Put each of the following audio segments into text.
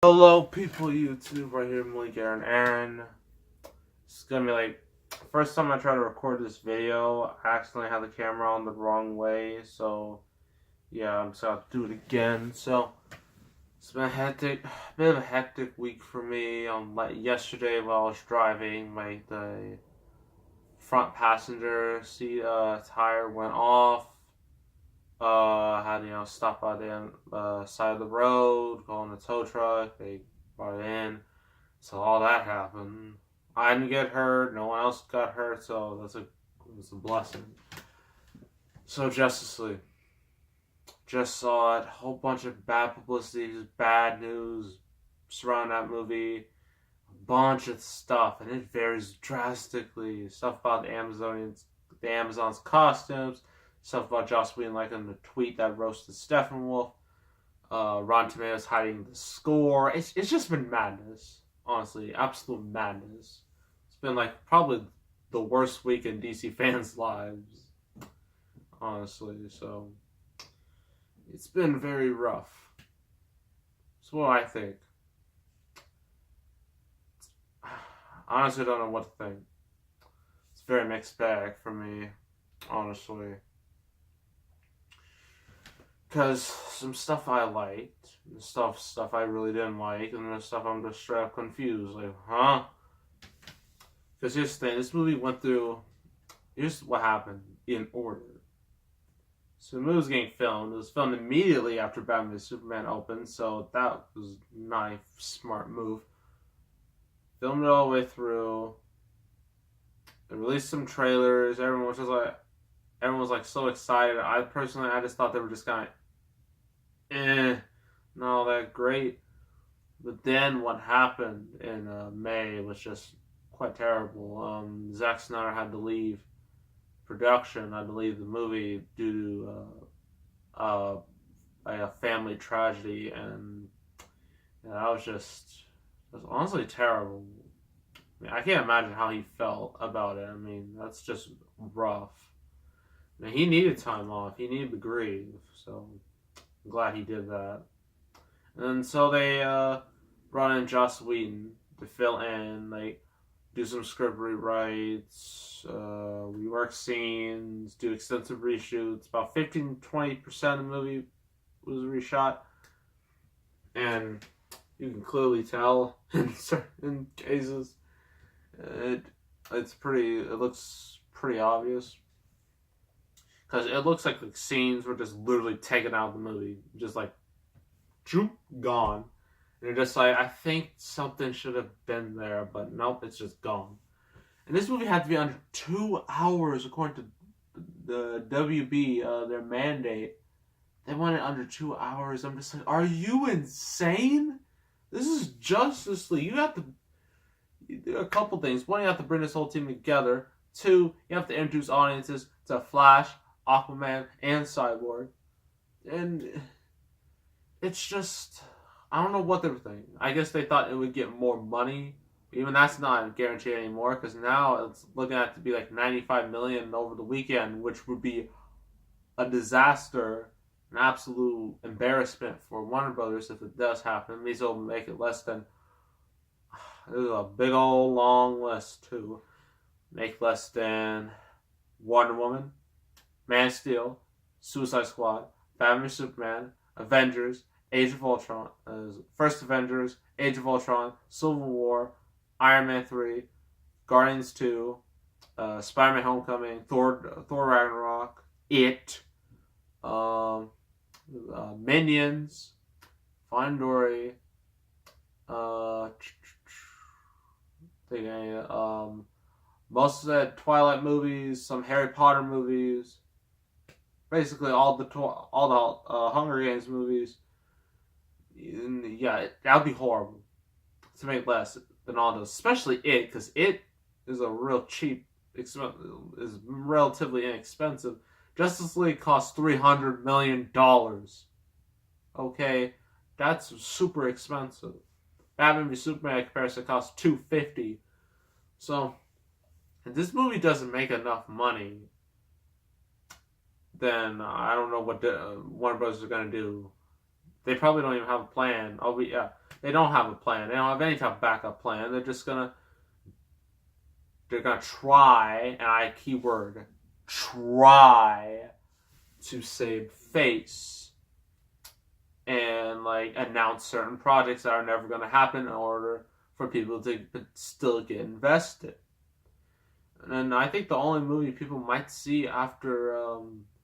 Hello, people, YouTube, right here, Malik Aaron. It's gonna be like, first time I try to record this video, I accidentally had the camera on the wrong way, so, yeah, I'm just gonna have to do it again. So, it's been a bit of a hectic week for me. Like yesterday while I was driving, the front passenger seat, tire went off. I had stop by the side of the road, call in a tow truck. They brought it in, so all that happened. I didn't get hurt. No one else got hurt, so it was a blessing. So Justice League, just saw it. Whole bunch of bad publicity, bad news surrounding that movie. A bunch of stuff, and it varies drastically. Stuff about the Amazon's costumes. Stuff about Joss Whedon liking the tweet that roasted Steppenwolf. Rotten Tomatoes hiding the score. It's just been madness. Honestly, absolute madness. It's been like probably the worst week in DC fans' lives. Honestly, so it's been very rough. That's what I think. I honestly don't know what to think. It's a very mixed bag for me, honestly. Because some stuff I liked, and stuff I really didn't like, and there's stuff I'm just straight up confused. Like, huh? Because here's the thing, this movie went through, here's what happened in order. So the movie was getting filmed. It was filmed immediately after Batman v Superman opened, so that was not a smart move. Filmed it all the way through. They released some trailers. Everyone was like so excited. I just thought they were just kind of, not all that great. But then what happened in May was just quite terrible. Zack Snyder had to leave production. Had to leave the movie due to a family tragedy, and that was honestly terrible. I mean, I can't imagine how he felt about it. I mean, that's just rough. Now, he needed time off. He needed to grieve. So I'm glad he did that. And so they brought in Joss Whedon to fill in, like, do some script rewrites, rework scenes, do extensive reshoots. About 15-20% of the movie was reshot. And you can clearly tell in certain cases it looks pretty obvious. Because it looks like the scenes were just literally taken out of the movie. Just like, choop, gone. And you're just like, I think something should have been there, but nope, it's just gone. And this movie had to be under 2 hours, according to the WB, their mandate. They wanted under 2 hours. I'm just like, are you insane? This is Justice League. You have to do a couple things. One, you have to bring this whole team together. Two, you have to introduce audiences to Flash, Aquaman, and Cyborg. And it's just, I don't know what they were thinking. I guess they thought it would get more money. Even that's not guaranteed anymore, because now it's looking at to be like $95 million over the weekend, which would be a disaster, an absolute embarrassment for Warner Brothers if it does happen. These will make it less than, there's a big old long list too. Make less than Wonder Woman, Man of Steel, Suicide Squad, Batman v Superman, Avengers, Age of Ultron, First Avengers, Age of Ultron, Civil War, Iron Man 3, Guardians 2, Spider-Man Homecoming, Thor Ragnarok, It, Minions, Finding Dory, most of the Twilight movies, some Harry Potter movies, basically all the Hunger Games movies. And yeah, that would be horrible to make less than all those, especially It, because It is a real cheap, is relatively inexpensive. Justice League costs $300 million. Okay, that's super expensive. Batman v Superman in comparison costs $250. So, if this movie doesn't make enough money, then I don't know what Warner Bros. Is going to do They probably don't even have a plan. They don't have a plan. They don't have any type of backup plan. They're gonna try, and I keyword try to save face and like announce certain projects that are never gonna happen in order for people to still get invested. And I think the only movie people might see after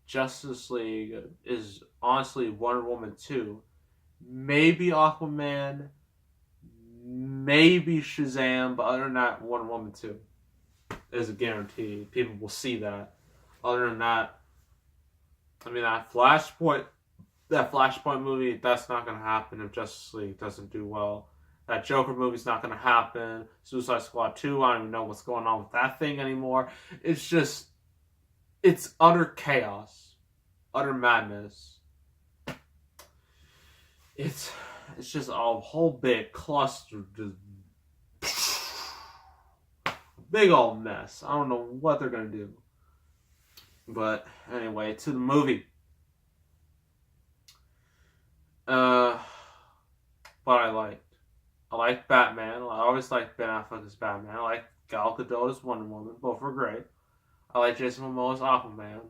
Justice League is honestly Wonder Woman 2. Maybe Aquaman, maybe Shazam, but other than that, Wonder Woman 2 is a guarantee. People will see that. Other than that, I mean, that Flashpoint movie, that's not going to happen if Justice League doesn't do well. That Joker movie's not going to happen. Suicide Squad 2, I don't even know what's going on with that thing anymore. It's utter chaos. Utter madness. It's just a whole big cluster. Just big old mess. I don't know what they're going to do. But anyway, to the movie. What I liked. I liked Batman. I always liked Ben Affleck as Batman. I liked Gal Gadot as Wonder Woman. Both were great. I liked Jason Momoa as Aquaman.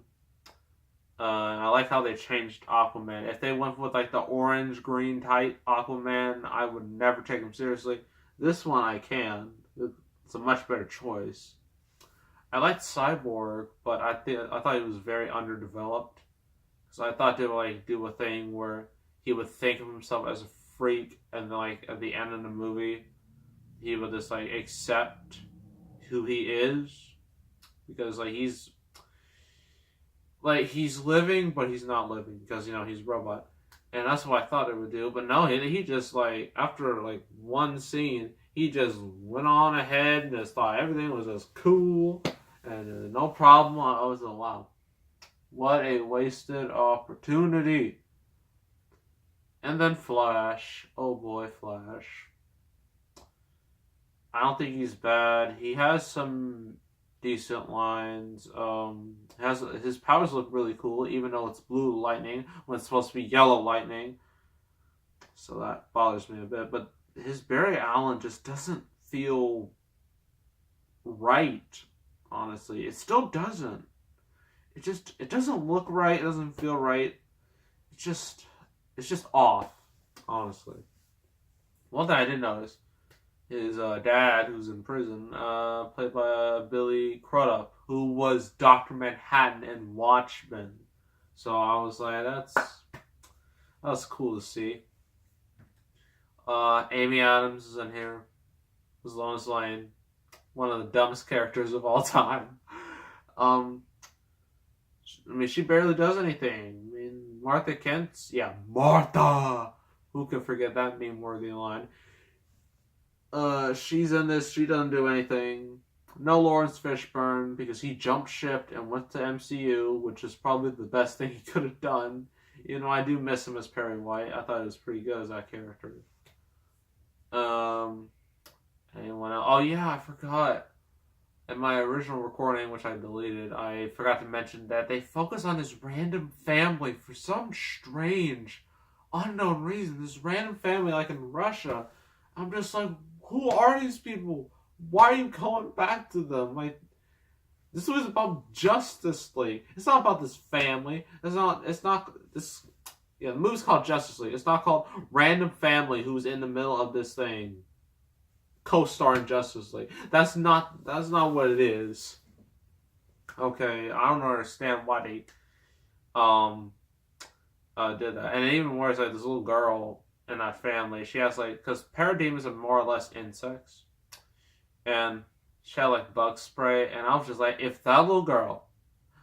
And I like how they changed Aquaman. If they went with like the orange-green type Aquaman, I would never take him seriously. This one I can. It's a much better choice. I liked Cyborg, but I thought he was very underdeveloped. Because I thought they would like do a thing where he would think of himself as a freak, and then like at the end of the movie, he would just like accept who he is, because like he's living, but he's not living because he's a robot, and that's what I thought they would do. But no, he just like after like one scene, he just went on ahead and just thought everything was just cool and no problem. I was like, wow, what a wasted opportunity. And then Flash. Oh boy, Flash. I don't think he's bad. He has some decent lines. His powers look really cool, even though it's blue lightning when it's supposed to be yellow lightning. So that bothers me a bit. But his Barry Allen just doesn't feel right. Honestly, it still doesn't. It doesn't look right. It doesn't feel right. It's just off, honestly. One thing I did notice is dad, who's in prison, played by Billy Crudup, who was Dr. Manhattan in Watchmen. So I was like, that's cool to see. Amy Adams is in here. As Lois Lane, one of the dumbest characters of all time. I mean, she barely does anything. I mean, Martha Kent, yeah, Martha. Who could forget that meme-worthy line? She's in this. She doesn't do anything. No Lawrence Fishburne, because he jumped ship and went to MCU, which is probably the best thing he could have done. I do miss him as Perry White. I thought he was pretty good as that character. Anyone else? Oh yeah, I forgot. In my original recording, which I deleted, I forgot to mention that they focus on this random family for some strange, unknown reason. This random family, like in Russia. I'm just like, who are these people? Why are you going back to them? Like, this was about Justice League. It's not about this family. The movie's called Justice League. It's not called Random Family who's in the middle of this thing, co-starring Justice League. That's not what it is. Okay, I don't understand why they did that. And even worse, like this little girl in that family, she has like, because parademons are more or less insects, and she had like bug spray, and I was just like, if that little girl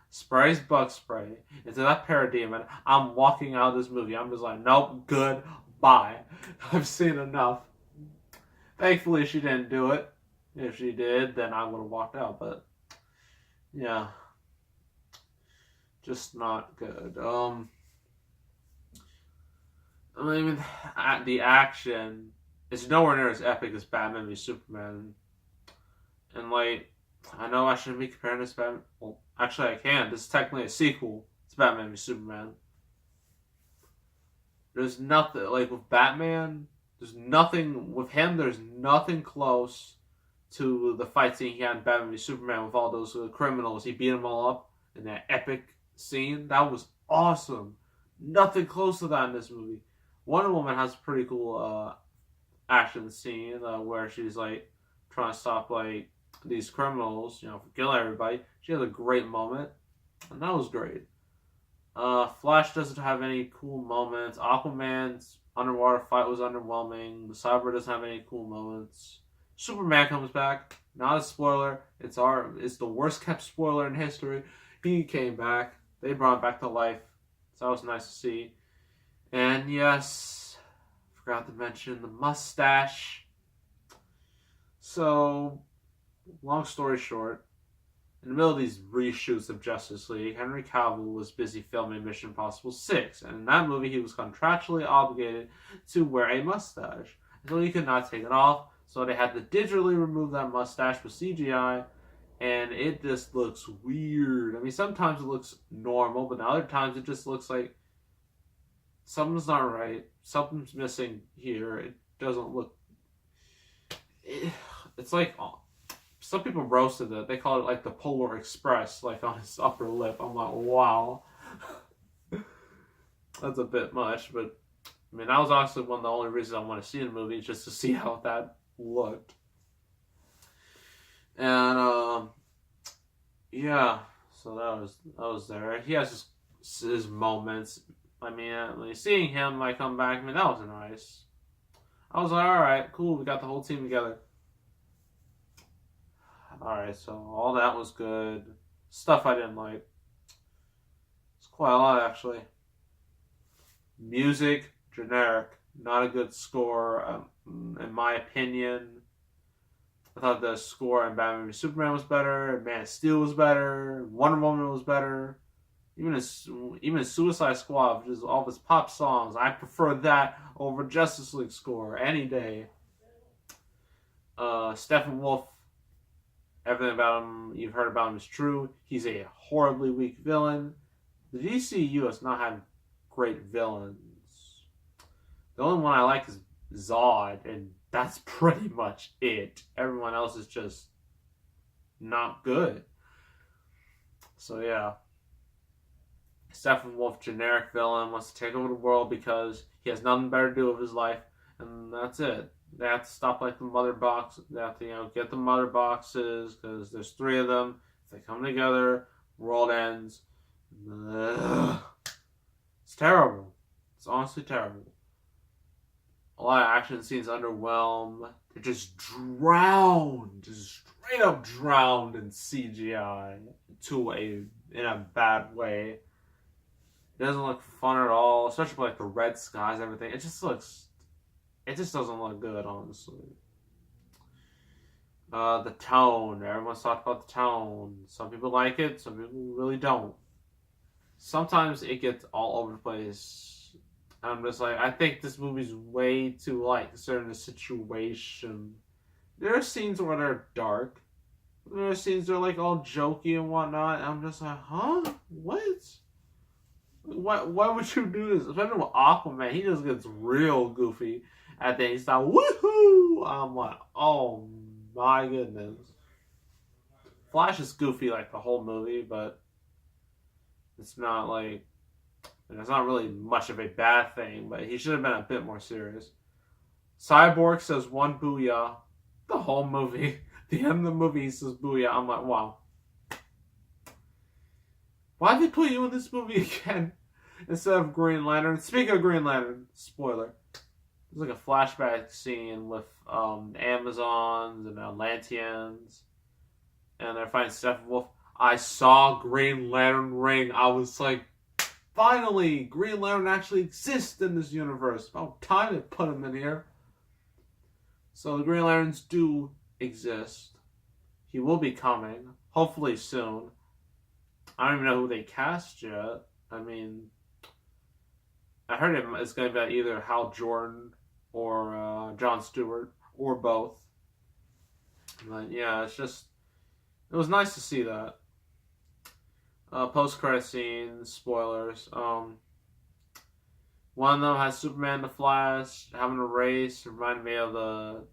sprays bug spray into that parademon, I'm walking out of this movie. I'm just like, nope, goodbye. I've seen enough. Thankfully, she didn't do it. If she did, then I would have walked out. But yeah, just not good. I mean, the action is nowhere near as epic as Batman v Superman. And like, I know I shouldn't be comparing this to Batman. Well, actually, I can. This is technically a sequel to Batman v Superman. There's nothing like with Batman. There's nothing with him. There's nothing close to the fight scene he had in Batman v Superman with all those criminals. He beat them all up in that epic scene. That was awesome. Nothing close to that in this movie. Wonder Woman has a pretty cool action scene where she's like trying to stop like these criminals, you know, from killing everybody. She has a great moment, and that was great. Flash doesn't have any cool moments. Aquaman's underwater fight was underwhelming. The Cyber doesn't have any cool moments. Superman comes back. Not a spoiler. It's the worst kept spoiler in history. He came back. They brought him back to life. So that was nice to see. And yes, forgot to mention the mustache. So, long story short, in the middle of these reshoots of Justice League, Henry Cavill was busy filming Mission Impossible 6, and in that movie he was contractually obligated to wear a mustache, so he could not take it off, so they had to digitally remove that mustache with CGI, and it just looks weird. I mean, sometimes it looks normal, but other times it just looks like something's not right, something's missing here, it doesn't look... It's like... Some people roasted it. They call it like the Polar Express, like on his upper lip. I'm like, wow. That's a bit much, but I mean, that was honestly one of the only reasons I want to see the movie, just to see how that looked. And yeah, so that was there. He has his moments. I mean, seeing him like come back, I mean, that was nice. I was like, all right, cool. We got the whole team together. Alright, so all that was good. Stuff I didn't like. It's quite a lot, actually. Music, generic. Not a good score, in my opinion. I thought the score in Batman v Superman was better, Man of Steel was better, Wonder Woman was better. Even Suicide Squad, which is all of his pop songs, I prefer that over Justice League score any day. Steppenwolf, everything about him you've heard about him is true. He's a horribly weak villain. The DCU has not had great villains. The only one I like is Zod, and that's pretty much it. Everyone else is just not good. So yeah. Steppenwolf, generic villain, wants to take over the world because he has nothing better to do with his life, and that's it. They have to stop like the mother box. They have to, get the mother boxes because there's 3 of them. If they come together, world ends. Ugh. It's terrible. It's honestly terrible. A lot of action scenes underwhelm. They're just drowned, just straight up drowned in CGI in a bad way. It doesn't look fun at all, especially like the red skies and everything. It just doesn't look good, honestly. The tone. Everyone's talked about the tone. Some people like it, some people really don't. Sometimes it gets all over the place. I'm just like, I think this movie's way too light considering the situation. There are scenes where they're dark. There are scenes that are like all jokey and whatnot. And I'm just like, huh? What? Why would you do this? Especially with Aquaman, he just gets real goofy. At the end, he's like, woohoo! I'm like, oh my goodness. Flash is goofy like the whole movie, but it's not like, it's not really much of a bad thing, but he should have been a bit more serious. Cyborg says one booyah the whole movie. The end of the movie, he says booyah. I'm like, wow. Why'd they put you in this movie again instead of Green Lantern? Speaking of Green Lantern, spoiler. There's like a flashback scene with Amazons and Atlanteans, and they're fighting Steppenwolf. I saw Green Lantern ring. I was like, finally, Green Lantern actually exists in this universe. About time they put him in here. So the Green Lanterns do exist. He will be coming, hopefully soon. I don't even know who they cast yet. I mean, I heard it's going to be either Hal Jordan or Jon Stewart, or both. But yeah, it was nice to see that. Post-credit scenes, spoilers. One of them has Superman and the Flash having a race. Reminded me of the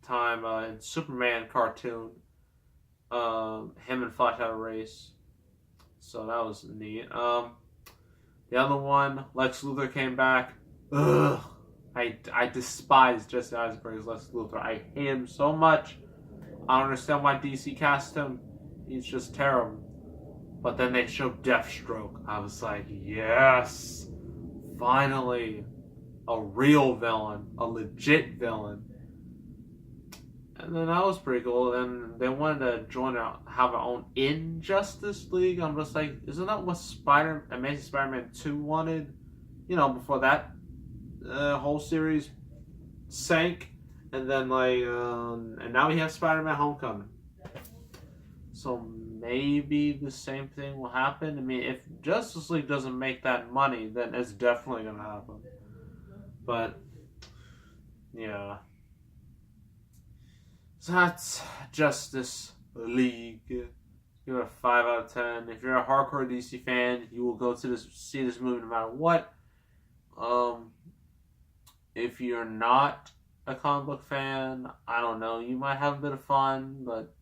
time in Superman cartoon. Him and Flash had a race. So that was neat. The other one, Lex Luthor came back. Ugh. I despise Jesse Eisenberg's Lex Luthor. I hate him so much. I don't understand why DC cast him. He's just terrible. But then they showed Deathstroke. I was like, yes! Finally! A real villain. A legit villain. And then that was pretty cool. Then they wanted to have our own Injustice League. I'm just like, isn't that what Amazing Spider-Man 2 wanted? You know, before that whole series sank. And then, and now we have Spider-Man Homecoming. So maybe the same thing will happen. I mean, if Justice League doesn't make that money, then it's definitely going to happen. But, yeah. So that's Justice League. Give it a 5 out of 10. If you're a hardcore DC fan, you will go to see this movie no matter what. If you're not a comic book fan, I don't know, you might have a bit of fun, but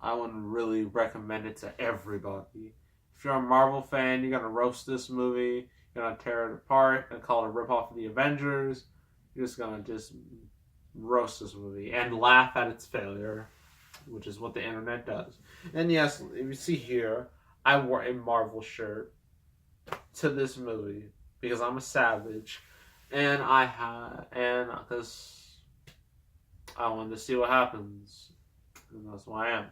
I wouldn't really recommend it to everybody. If you're a Marvel fan, you're gonna roast this movie, you're gonna tear it apart and call it a ripoff of the Avengers. You're just gonna roast this movie and laugh at its failure, which is what the internet does. And yes, if you see here, I wore a Marvel shirt to this movie because I'm a savage, and because I wanted to see what happens, and that's why I am.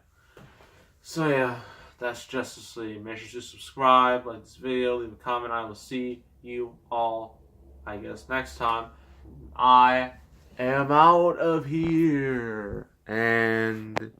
So yeah, that's Justice League. Make sure to subscribe, like this video, leave a comment. I will see you all, I guess, next time. I am out of here. And